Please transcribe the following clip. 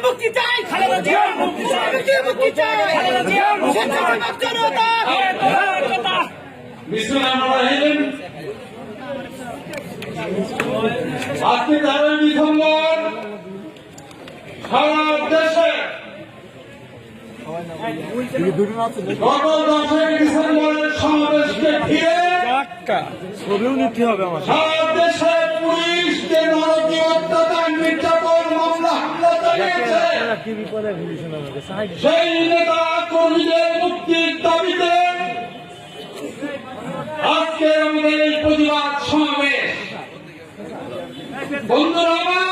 মুক্তি চাই, মুক্তি চাই। আজকে 13 ডিসেম্বর সারা দেশে, গত 10 ডিসেম্বরের সমাবেশকে ঘিরে সারা দেশে পুলিশ যে নারকীয় অত্যাচার, নির্যাতন, মামলা হামলা চালিয়েছে, সেই নেতা কর্মীদের মুক্তির দাবিতে আজকে আমাদের এই প্রতিবাদ সমাবেশ। বন্ধুরা।